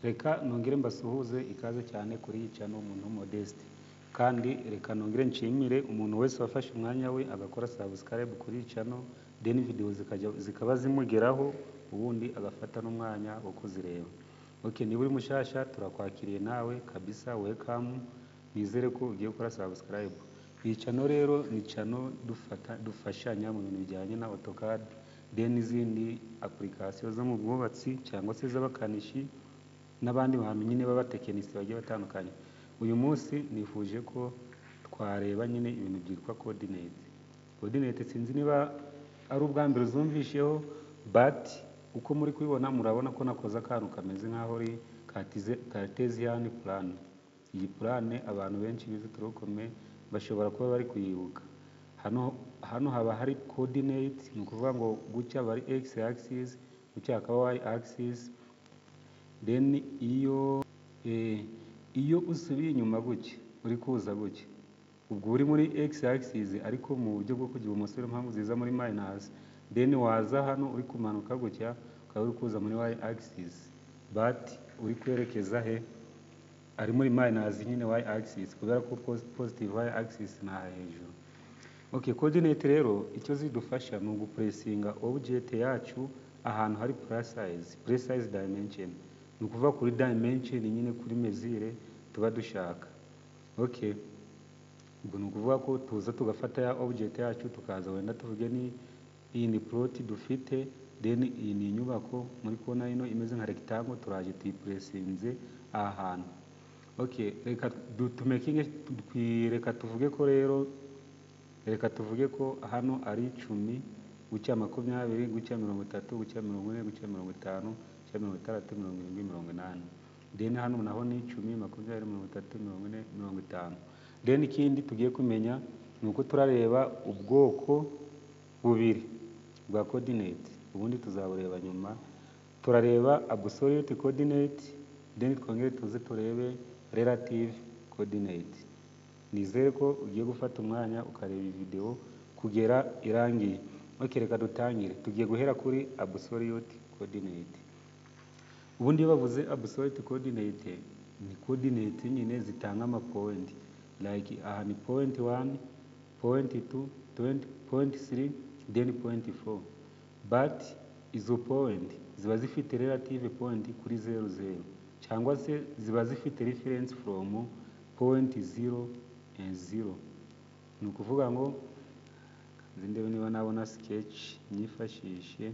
Reka nongere mbasuhuze ikaze cyane kuri iyi channel umuntu Modeste, kandi reka nongere nshimire umuntu wese wafashe umwanya we agakora subscribe kuri iyi channel, then video zikaba zimugeraho ubundi agafata n'umwanya wo kuzireba. Okay, niba uri mushasha turakwakiriye nawe kabisa, welcome. Nizere ko ugiye gukora subscribe. Iyi channel rero ni channel dufashanya mu bintu bijyanye na AutoCAD, then n'izindi application zo mu bwubatsi cyangwa se z'abakanishi n'abandi bantu nyine b'abatekinisi bagiye batandukanye. Uyu munsi nifuje ko twareba nyine ibintu byitwa coordinate. Coordinate sinzi niba ari ubwa mbere uzumvisheho, but uko muri kubibona murabona ko nakoze akantu kameze nk'aho ari Cartesian plan. Iyi plan abantu benshi bize turokome bashobora kuba bari kuyibuka. Hano haba hari coordinate, ni ukuvuga ngo gutya bari x axis, gutya akaba y axis. Then iyo usubiye inyuma gutya uri kuza gutya, ubwo uri muri x axis ariko mu buryo bwo kugira umusore mpamvu ziza muri minus, then waza hano uri kumanuka gutya ukaba uri kuza muri y axis, but uri kwerekeza he? Ari muri minus nyine y axis, kubera ko positive y axis na hejuru. Okay, coordinate rero icyo zidufasha ni ugupressinga object yacu ahantu hari precise dimension. Ni ukuvuga kuri dimension nyine, kuri mesure tuba dushaka. Okay, ubwo ni ukuvuga ko tuza tugafata ya object yacu tukaza wenda tuvuge ni iyi ni plot dufite, then iyi ni inyubako muri kona ino imeze nka rectangle, turaje tuyipressinze aha hantu. Okay, reka tuvuge ko hano ari 10, gutya 20, gutya 30, gutya 40, gutya 50, gutya 60, 70, 80. Then hano naho ni 10, 20, 30, 40, 50. Then ikindi tugiye kumenya ni uko turareba ubwoko bubiri bwa coordinate, ubundi tuzabureba nyuma. Turareba absolute coordinate, then twongere tuze turebe relative coordinate. Nizere ko ugiye gufata umwanya ukareba iyi video kugera irangiye. Okay, reka dutangire. Tugiye guhera kuri absolute coordinate. Ubundi bavuze absolute coordinate, ni coordinate nyine zitanga ama point, like aha ni point 1, point 2, point 3, then point 4. But izo point ziba zifite relative point kuri 0 0, cyangwa se ziba zifite reference from point 0 and 0. Ni ukuvuga ngo ndebe niba nabona sketch nyifashishe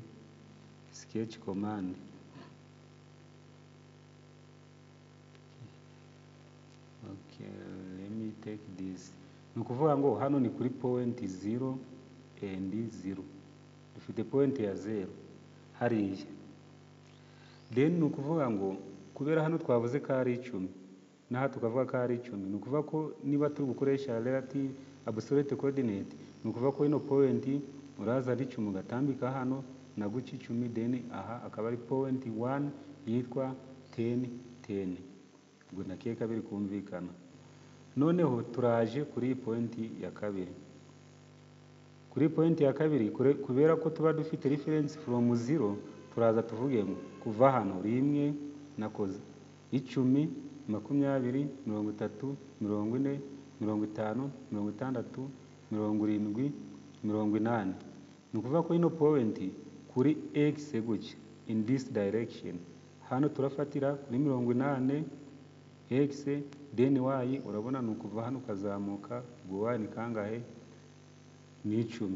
sketch command. Okay, let me take this. Ni ukuvuga ngo hano ni kuri point 0 and 0, dufite point ya 0 hariya. Then ni ukuvuga ngo kubera hano twavuze ko ari 10 naha tukavuga ko ari 10, ni ukuvuga ko niba turi gukoresha relative absolute coordinate, ni ukuvuga ko ino point uraza ari 10 gatambika hano na guca 10, then aha akaba ari point 1 yitwa 10 10. Ubwo nakiye kabiri kumvikana. Noneho turaje kuri point ya kabiri. Kuri point ya kabiri kubera ko tuba dufite reference from 0, turaza tuvuge ngo kuva hano rimwe nakoze 10, 20, 30, 40, 50, 60, 70, 80. Ni ukuvuga ko ino point kuri x gutya in this direction, hano turafatira kuri 80 x, then y urabona ni ukuva hano ukazamuka, ubwo y ni kangahe? Ni 10.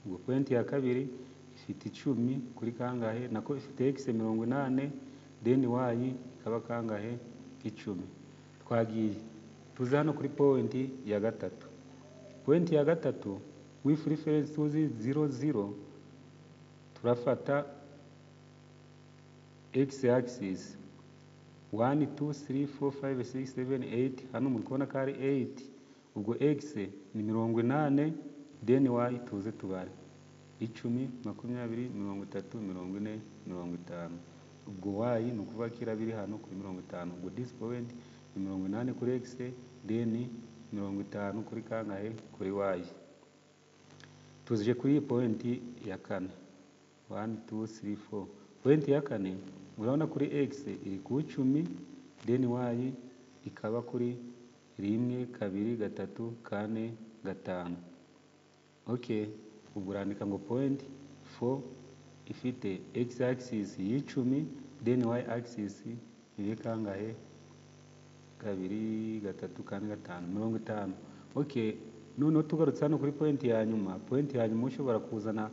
Ubwo point ya kabiri ifite 10 kuri kangahe? Nako ifite x 80, then y ikaba kangahe? 10. Twagiye tuza hano kuri point ya gatatu. Point ya gatatu with reference to 0 0, turafata x axis 1 2 3 4 5 6 7 8, hano muri kubona ko ari 8, ubwo x ni 80, then y tuze tubare 10, 20, 30, 40, 50. Ubwo y ni ukuvuga ko irabiri hano kuri 50. Ubwo this point ni 80 kuri x, then 50 kuri kangahe? Kuri y. Tuzije kuri iyi point ya kane 1 2 3 4. Point ya kane urabona kuri x iri ku 10 then y ikaba kuri 1 2 3 4 5. Okay, ubwo urandika ngo point 4 ifite x axis y'10 then y axis ibe kangahe 2 3 4 5 50. Okay, noneho tugarutse hano kuri point ya nyuma ushobora kuzana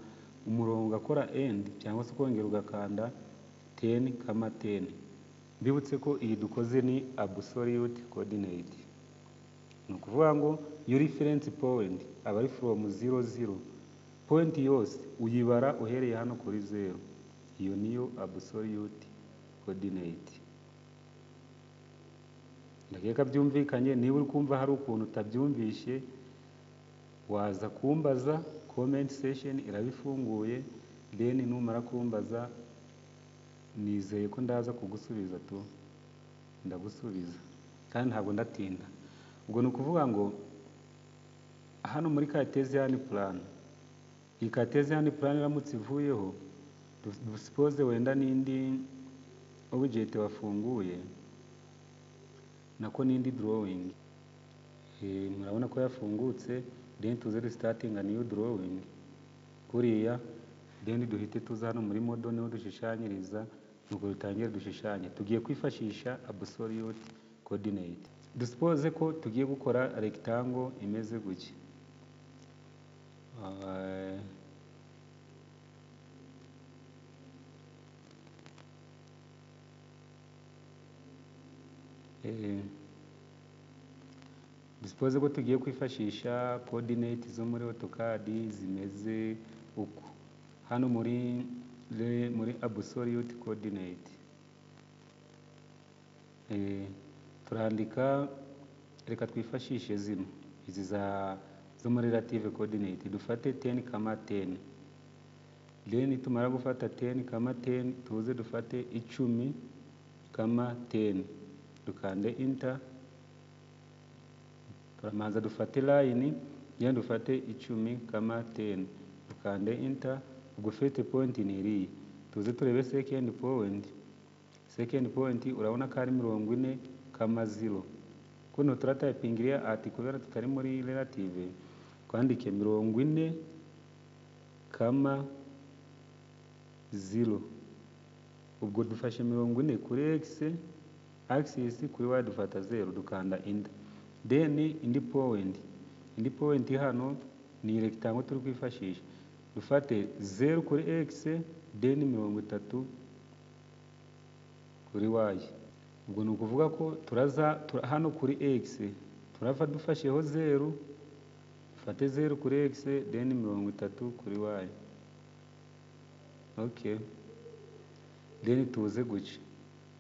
umurongo ugakora end cyangwa se ukongera ugakanda 10, 10. Mbibutse ko iyi dukoze ni absolute coordinate, ni ukuvuga ngo your reference point aba ari from 0 0. Point yose uyibara uhereye hano kuri 0, iyo niyo absolute coordinate. Ndakeka byumvikanye. Niba uri kumva hari ukuntu utabyumvishe waza kumbaza, comment section irabifunguye, then numara kumbaza nizeye ko ndaza kugusubiza tu, ndagusubiza kandi ntabwo ndatinda. Ubwo ni ukuvuga ngo hano muri Cartesian plan, iyi Cartesian plan iramutse ivuyeho, suppose wenda n'indi object wafunguye nako n'indi drawing, murabona ko yafungutse, then tuze restarting a new drawing kuriya, then duhite tuza hano muri model niho dushushanyiriza, nuko dutangire dushushanye. Tugiye kwifashisha absolute coordinate. Dusuppose ko tugiye gukora rectangle imeze gutya. Dusuppose ko tugiye kwifashisha coordinate zo muri AutoCAD zimeze uko. Hano muri absolute coordinate turandika, reka twifashishe zino izi zo muri relative coordinate. Dufate 10, 10. Then tumara gufata 10, 10 tuze dufate 10, 10. Dukande enter. Turamanza dufate line, then dufate 10, 10. Dukande enter. Ubwo first point ni iri. Tuze turebe second point. Second point urabona ko ari 40, 0. Kuno turatypingira ati kubera tutari muri relative kwandike 40, 0. Ubwo dufashe 40 kuri x axis, kuri y dufata 0, dukanda enter. Then indi point hano ni rectangle turi kwifashisha. Dufate 0 kuri x, then 30 kuri y. Ubwo ni ukuvuga ko turaza hano kuri x turava dufasheho 0, dufate 0 kuri x, then 30 kuri y. Okay, then tuze guca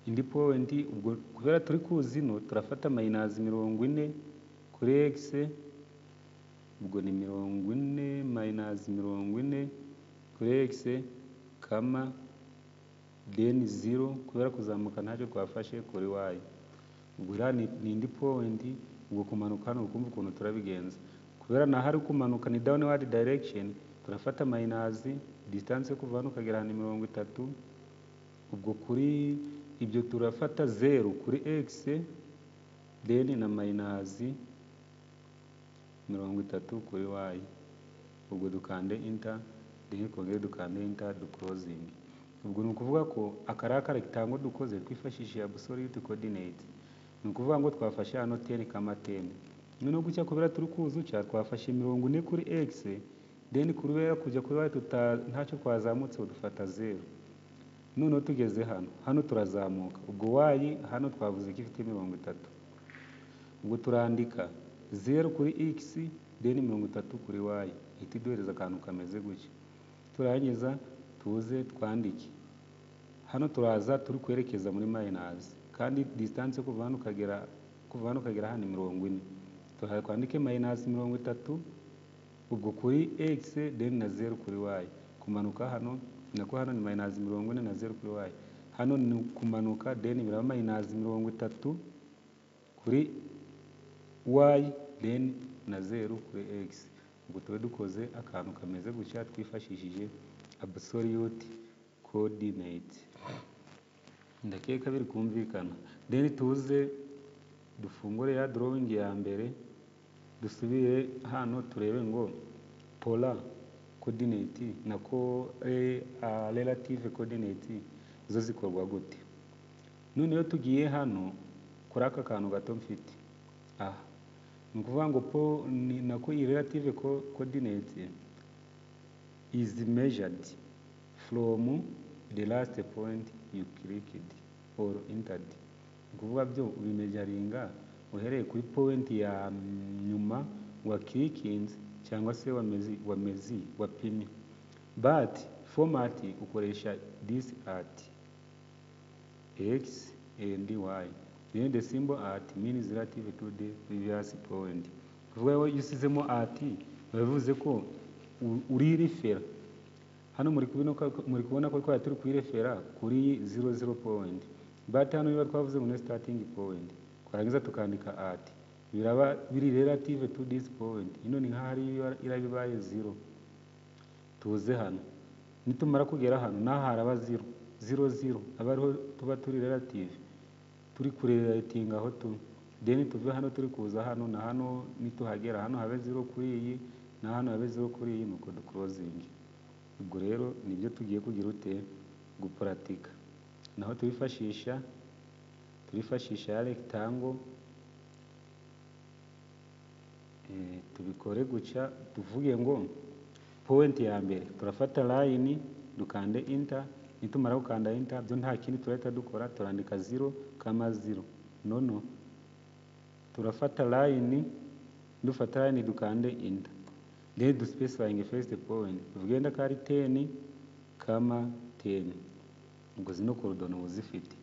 indi point. Ubwo kubera turi kuzino turafata minus 40 kuri x, ubwo ni 40 minus 40 kuri x, then 0 kubera kuzamuka ntacyo twafashe kuri y. Ubwo ni indi point. Ubwo kumanuka hano ukumva ukuntu turabigenza. Kubera na hari kumanuka ni downward direction, turafata minus distance kuva hano kagera ni 30. Ubwo kuri ibyo turafata 0 kuri x, then na minus 30 kuri y. Ubwo dukande enter, then kongera dukande enter, closing. Ubwo ni ukuvuga ko akaraka rectangle dukoze twifashishije absolute coordinate. Ni ukuvuga ngo twafashe hano 10, 10. Noneho gucya kubera turi kuzuca twafashe 40 kuri x, then kubera kujya kuri y ntacyo twazamutse dufata 0. Noneho tugeze hano turazamuka. Ubwo y hano twavuze ko ifite 30. Ubwo turandika 0 kuri x, then 30 kuri y. Ihita iduhereza akantu kameze gutya. Turangiza tuze twandike hano, turaza turi kwerekeza muri minus, kandi distance kuva hano kagera hano 40. Twandike minus 30, ubwo kuri x, then na 0 kuri y. Kumanuka hano nako hano ni minus 40 na 0 kuri y. Hano ni kumanuka, then biraba minus 30 kuri y, then na 0 kuri x. Ubwo tube dukoze akantu kameze gutya twifashishije absolute coordinate. ndakeka biri kumvikana. Then tuze dufungure ya drawing ya mbere, dusubire hano turebe ngo polar coordinate nako relative coordinate zo zikorwa gute. Noneho tugiye hano kuri aka kantu gato mfite aha, ni ukuvuga ngo nako iyi relative coordinate is measured from the last point you clicked or entered. Ni ukuvuga byo ubimejaringa uhereye kuri point ya nyuma wa clicking cyangwa se wapimye, but format ukoresha this at x and y, then the symbol at means relative to the previous point. Kuvuga iyo usizemo at bivuze ko uri refera hano muri kubona ko twari turi kwirefera kuri 00 point, but hano biba twavuze ngo starting point, twarangiza tukandika at biraba biri relative to this point. Ino ni nk'ahari irabibaye 0. Tuze hano nitumara kugera hano naho haraba 0 0 abariho tuba turi relative turi kurelating aho tu, then tuve hano turi kuza hano na hano nituhagera hano habe 0 kuri iyi na hano habe 0 kuri iyi, nuko du closing. Ubwo rero nibyo tugiye kugira ute guparatika, naho turifashisha ya rectangle. Tubikore guca, tuvuge ngo point ya mbere turafata line dukande enter, nitumara gukanda enter byo nta kindi turahita dukora, turandika 0, 0. No turafata line, dufata line dukande enter, then du specifying first point tugenda kari 10, 10. Ubwo zino coordinate uzifite.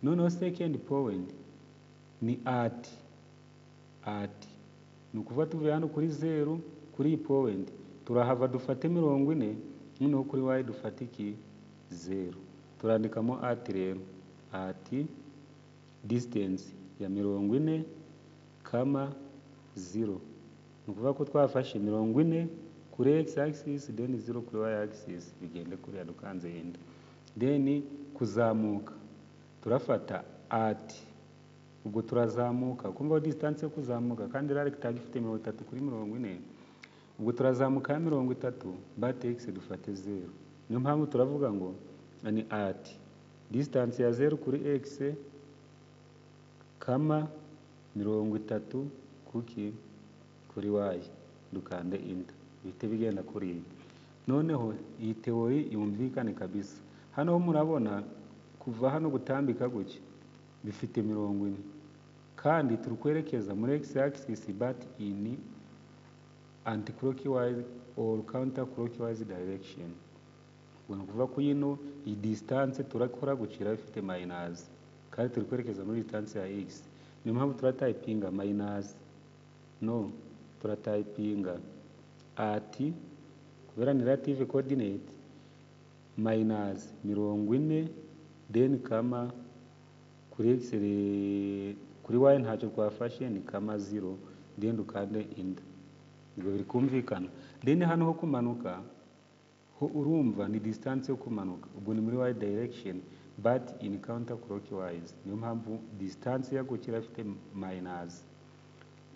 Noneho second point ni at ni ukuvuga tuvuye hano kuri 0 kuri iyi point turahava dufate 40, noneho kuri y dufate iki 0, turandikamo at rero at distance ya 40, 0. Ni ukuvuga ko twafashe 40 kuri x axis then 0 kuri y axis, bigende kuri yadukanze yenda. Then kuzamuka turafata at, ubwo turazamuka kumva distance yo kuzamuka kandi rectangle ifite 30 kuri 40, ubwo turazamuka ya 30 but x dufate 0. Niyo mpamvu turavuga ngo ni at distance ya 0 kuri x, 30 kuki kuri y, dukande enter, bite bigenda kuri iyi. Noneho iyi theory yumvikane kabisa. Hano ho murabona kuva hano gutambika guki bifite 40 kandi turukwerekeza muri x axis but in anti-clockwise or counter-clockwise direction. Ubwo kuvuga ko yino iyi distance turakora gucira bifite minus kandi turikwerekeza muri distance ya x. Niyo mpamvu turatypinga minus, no turatypinga at kubera ni relative coordinate minus 40, then kuri x kuri y ntacyo twafashe ni 0, then dukande enter. Ibyo biri kumvikana. Then hano ho kumanuka ho urumva ni distance yo kumanuka, ubwo ni muri y direction but in counter clockwise. Niyo mpamvu distance ya gukira ifite minus,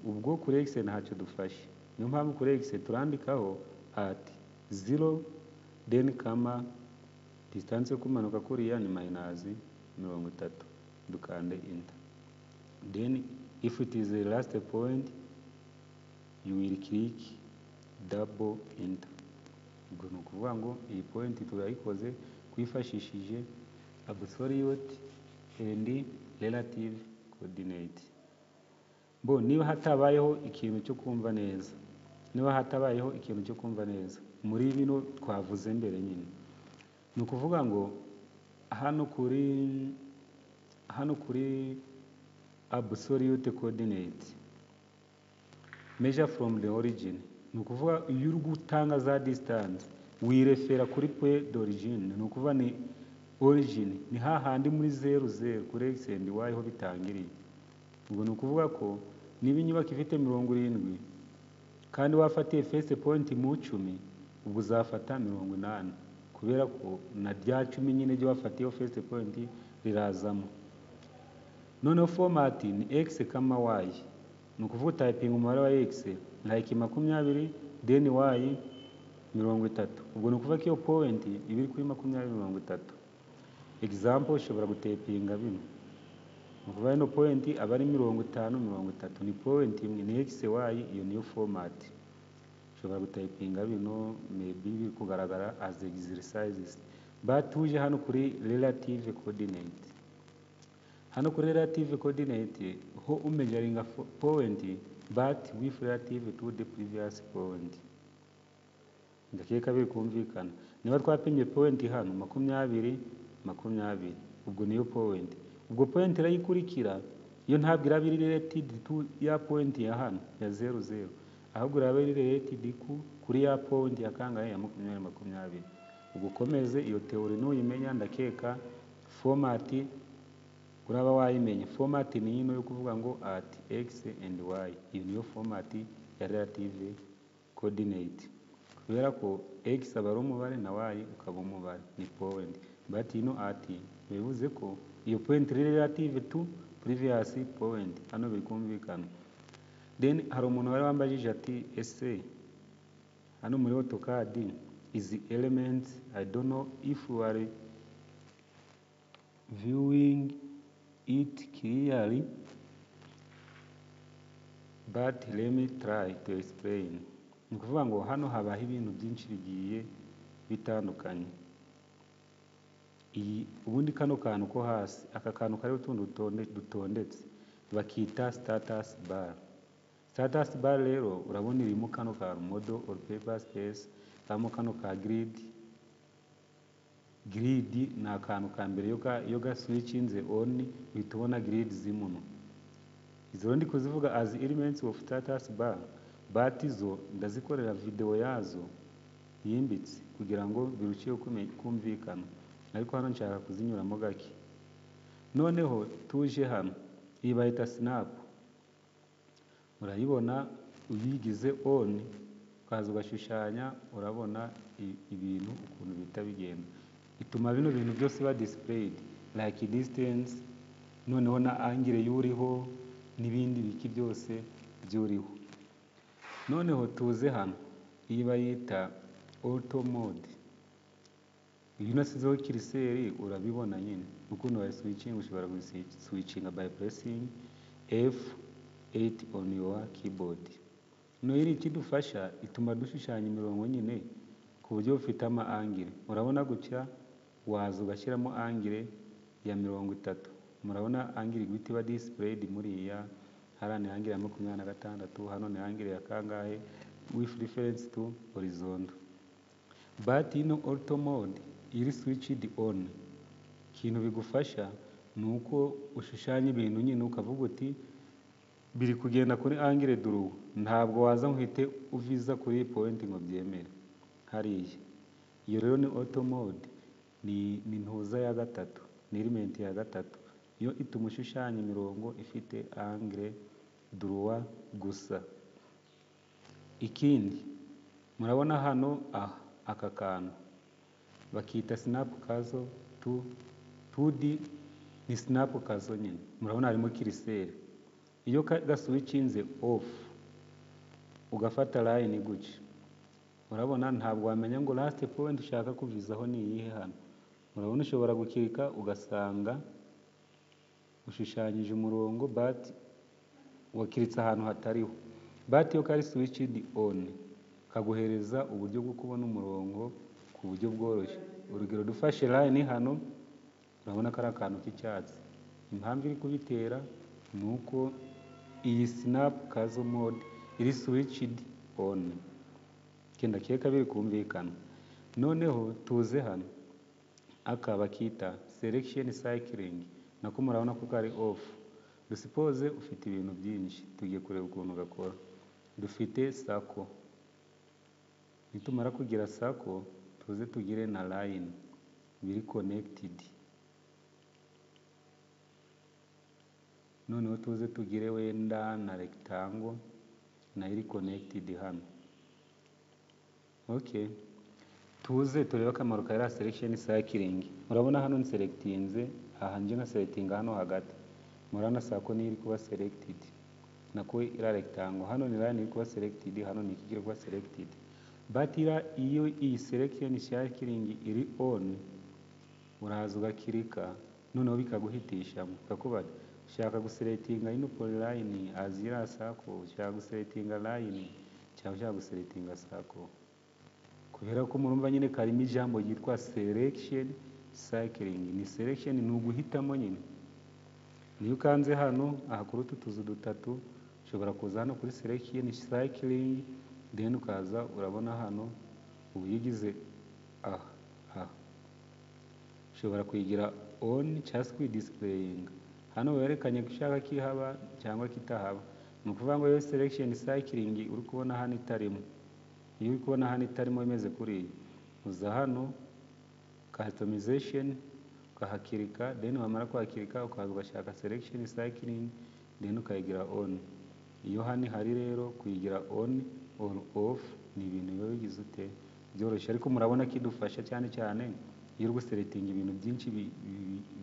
ubwo kuri x ntacyo dufashe. Niyo mpamvu kuri x turandikaho at 0 then distance yo kumanuka kuri ya ni minus 30, dukande enter. Then if it is the last point you will click double enter. Ubwo ni ukuvuga ngo iyi point turayikoze kwifashishije absolute and relative coordinate. Niba hatabayeho ikintu cyo kumva neza, muri bino twavuze mbere nyine, ni ukuvuga ngo hano kuri absolute coordinate measure from the origin, ni ukuvuga iyo uri gutanga za distance wirefera kuri point d'origine, ni ukuvuga ni origin ni hahandi muri 0 kuri x and y ho bitangiriye. Ubwo ni ukuvuga ko niba inyubako ifite 70 kandi wafatiye first point mu 10, ubwo uzafata 80 kubera ko na rya 10 nyine ryo wafatiye first point rirazamo. Noneho format ni x kama y, ni ukuvuga typing umubare wa x like 20 then y 30. Ubwo ni ukuvuga ko iyo point iba iri kuri 20 30. Example ushobora gutepinga bino, ni ukuvuga ino point aba ari 50 30, ni point imwe, ni x y, iyo niyo format. Ushobora gutepinga bino maybe biri kugaragara as exercises. But tuje hano kuri relative coordinate. Hano kuri relative coordinate ho umeasuringa point but with relative to the previous point. Ndakeka biri kumvikana. Niba twapimye point hano 20 20, ubwo niyo point. Ubwo point irayikurikira iyo ntabwo iraba iri related to ya point ya hano ya 0 0, ahubwo iraba iri related kuri ya point ya kangahe ya 20 20. Ubwo komeze iyo theory nuyimenya, ndakeka format uraba wayimenya. Format ni ino yo kuvuga ngo at x and y, iyo niyo format ya relative coordinate, kubera ko x aba ari umubare na y ukaba umubare, ni point. But ino at bivuze ko iyo point iri relative to previous point. Hano bikumvikana. Then hari umuntu wari wambajije ati ese hano muri AutoCAD is element, I don't know if you are viewing it clearly, but let me try to explain. Ni ukuvuga ngo hano habaho ibintu byinshi bigiye bitandukanye. Ubundi kano kantu ko hasi, aka kantu kariho utundi dutondetse bakita status bar. Status bar rero urabona irimo kano ka model or paper space, kamo kano ka grid. Grid ni akantu ka mbere yo ga switchinze on uhita ubona grid zimuno. Izo ndi kuzivuga as elements of status bar, but izo ndazikorera video yazo yimbitse kugira ngo biruciye kumvikana, ariko hano nshaka kuzinyuramo gake. Noneho tuje hano iyi bayita snap, urayibona uyigize on ukaza ugashushanya, urabona ibintu ukuntu bita bigenda. Ituma bino bintu byose ba displayed like distance, noneho na angle yuriho n'ibindi biki byose byuriho. Noneho tuze hano iyi bayita auto mode. Iyo nasizeho kiriseri urabibona nyine ukuntu wa switching, ushobora switching by pressing F8 on your keyboard. No iri kidufasha ituma dushushanya imirongo nyine ku buryo ufite ama angle. Urabona gutya waza ugashyiramo angle ya 30. Murabona angle guhita iba displayed muri iya, harane angle ya 26, hano ni angle ya kangahe with reference to horizontal. But ino auto mode iri switched on, ikintu bigufasha nuko ushushanya ibintu nyine ukavuga uti biri kugenda kuri angle duru, ntabwo waza uhite uviza kuri point ngo byemere hariya. Iyo rero ni auto mode, ni ntuza ya gatatu, ni element ya gatatu, iyo ituma ushushanya imirongo ifite angle droit gusa. Ikindi murabona hano aka kantu bakita snap cazo 2D, ni snap cazo nyine. Murabona harimo kiriseri, iyo gaswitchinze off ugafata line guca, urabona ntabwo wamenya ngo last point ushaka kuvizaho ni iyihe. Hano urabona ushobora gukirika ugasanga ushushanyije umurongo but wakiritse ahantu hatariho. But iyo kari switched on kaguhereza uburyo bwo kubona umurongo ku buryo bworoshye. Urugero dufashe line hano, urabona ko ari akantu k'icyatsi. Impamvu iri kubitera nuko iyi snap cazo mode iri switched on. Kenda keka biri kumvikana. Noneho tuze hano aka bakita selection cycling, nako murabona ko kari off. Dusuppose ufite ibintu byinshi, tugiye kureba ukuntu gakora. Dufite circle, nitumara kugira circle tuze tugire na line biri connected. Noneho tuze tugire wenda na rectangle na iri connected hano. Okay, tuze turebe akamaro ka selection cycling. Urabona hano nselectinze aha nje na selectinga hano hagati murana sako ni iri kuba selected nako ira rectangle hano ni line iri kuba selected hano ni ikigire kuba selected but iyo iyi selection cycling iri on uraza ugakirika noneho bikaguhitisha bikakubaza ushaka guselectinga ino polyline azira sako ushaka guselectinga line cyangwa ushaka guselectinga sako kubera ko murumva nyine karimo ijambo yitwa selection cycling ni selection ni uguhitamo nyine niyo ukanze hano aha kuri utu tuzu dutatu ushobora kuza hano kuri selection cycling then ukaza urabona hano ubu yigize ushobora kuyigira on cyangwa kwidisplaying hano werekanye gushaka kihaba cyangwa kitahaba ni ukuvuga ngo iyo selection cycling uri kubona hano itarimo iyo uri kubona hano itarimo imeze kuri uza hano customization ukahakirika then wamara kwakirika ukaza ugashaka selection cycling then ukayigira on iyo hano hari rero kuyigira on or off ni ibintu biba bigize ute byoroshye ariko murabona kidufasha cyane cyane iyo uri guselecting ibintu byinshi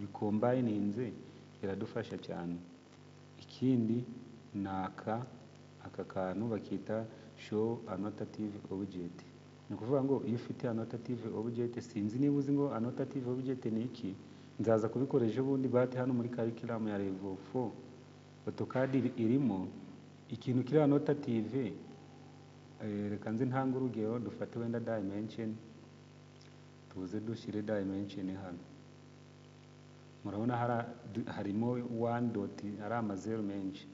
bikombininze biradufasha cyane ikindi naka kantu bakita show annotative object ni ukuvuga ngo iyo ufite annotative object sinzi niba uzi ngo annotative object ni iki nzaza kubikoresha ubundi bate hano muri curriculum ya level 4 AutoCAD irimo ikintu kiri annotative reka nzi ntanga urugero dufate wenda dimension tuze dushyire dimension hano murabona harimo 1 dot ari amazero menshi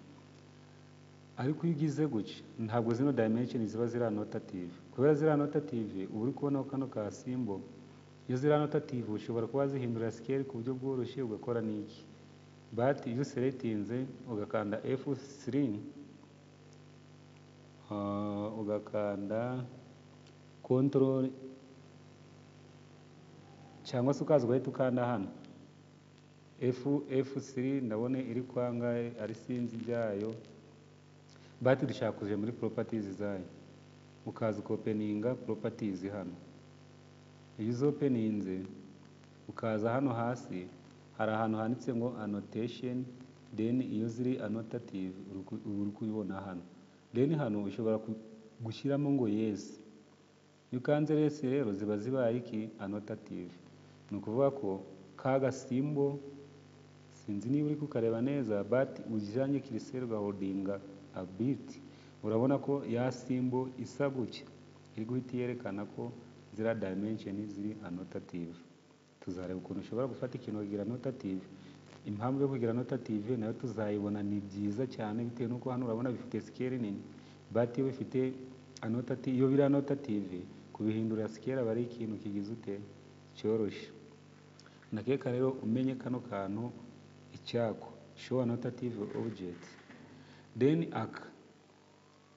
ariko iyo ugize gutya ntabwo zino dimension ziba ziri annotative kubera ziri annotative uba uri kubona kano ka symbol iyo ziri annotative ushobora kuba zihindura scale ku buryo bworoshye ugakora n'iki but iyo selectinze ugakanda F3 ugakanda control cyangwa se ukaza ugahita ukanda hano F3 ndabone iri kwangaye ari sinzi byayo but dushaka kuje muri properties zayo ukaza openinga properties hano iyo uzopeninze ukaza hano hasi hari ahantu handitse ngo annotation then iyo ziri annotative uri kubibona hano then hano ushobora gushyiramo ngo yes iyo ukanze yes rero ziba zibaye iki annotative ni ukuvuga ko kaga symbol sinzi niba uri kukareba neza but ujyanye kiriseri ugaholdinga a bit urabona ko ya symbol isa gutya iri guhita yerekana ko zira dimension ziri annotative tuzareba ukuntu ushobora gufata ikintu ukagira annotative impamvu yo kugira annotative nayo tuzayibona ni byiza cyane bitewe nuko hano urabona bifite scale nini but iyo bifite annotative iyo biri annotative kubihindura scale aba ari ikintu kigize ute cyoroshye nakeka rero umenye kano kantu icyako show annotative object then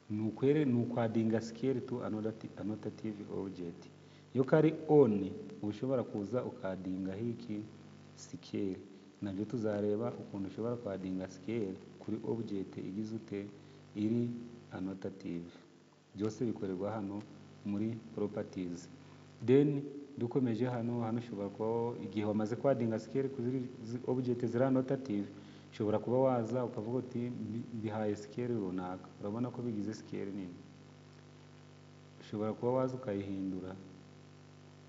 ni ukwadinga scale to annotative object iyo kari on ushobora kuza ukadinga hiki scale nabyo tuzareba ukuntu ushobora kwadinga scale kuri object igize ute iri annotative byose bikorerwa hano muri properties then dukomeje hano ushobora kuba igihe wamaze kwadinga scale kuri object ziri annotative ushobora kuba waza ukavuga uti bihaye scale runaka urabona ko bigize scale nini ushobora kuba waza ukayihindura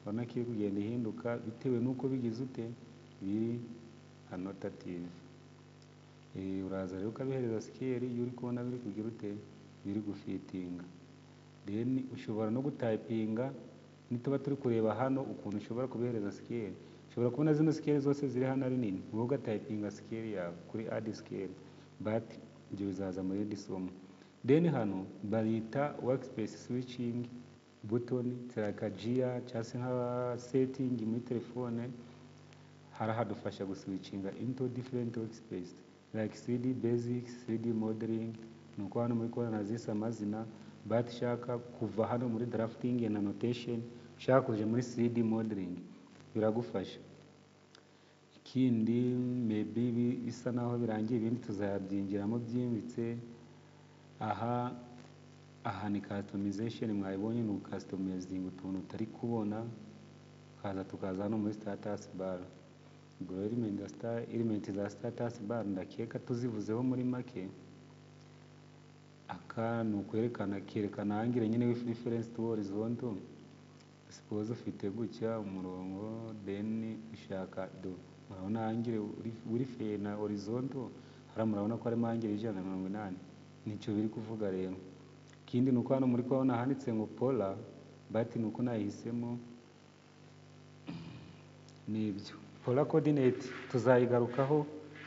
urabona ko iri kugenda ihinduka bitewe nuko bigize ute biri annotative uraza rero ukabihereza scale iyo uri kubona biri kugira ute biri gufitinga then ushobora no gutayipinga nituba turi kureba hano ukuntu ushobora kubihereza scale ushobora kubona zino scale zose ziri hano ari nini wowe ugatayipinga scale yawe kuri add scale but ibyo bizaza muri iri somo then hano barita workspace switching button like gear cyangwa se nka setting muri telefone hadufasha guswitchinga into different workspace like 3D basics 3D modeling nuko hano muri kona nazisa amazina but shaka kuva hano muri drafting and annotation shaka kuje muri 3D modeling biragufasha ikindi maybe bisa naho birangiye ibindi tuzabyingiramo byimbitse aha ni customization mwayibonye ni customizing utuntu utari kubona tukaza hano muri status bar ubwo element za status bar ndakeka tuzivuzeho muri make. Aka ni kerekana angle nyine with reference to horizontal. Suppose ufite gutya umurongo then ushaka murabona angle uri fe na horizontal, hara murabona ko ari angle 180. Nicyo biri kuvuga rero. Ikindi nuko hano muri kubona handitse ngo polar, but nuko nahisemo nibyo. Polar coordinate tuzayigarukaho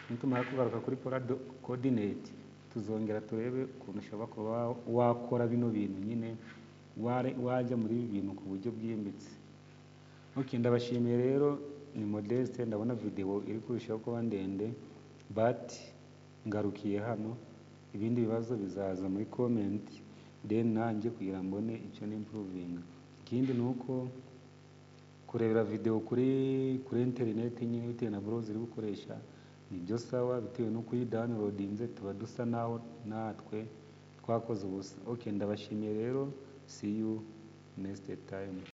nitumara kugaruka kuri polar coordinate, tuzongera turebe ukuntu ushobora kuba wakora bino bintu nyine wajya muri ibi bintu ku buryo bwimbitse. Okay, ndabashimiye rero, ni Modeste. Ndabona video iri kurushaho kuba ndende, but ngarukiye hano. Ibindi bibazo bizaza muri comment, then nanjye kugira mbone icyo nimprovinga. Ikindi nuko kurebera video kuri internet nyine bitewe na browser uri gukoresha nibyo sawa, bitewe no kuyi downloadinze tuba dusa naho natwe twakoze ubusa. Okay, ndabashimiye rero, see you next time.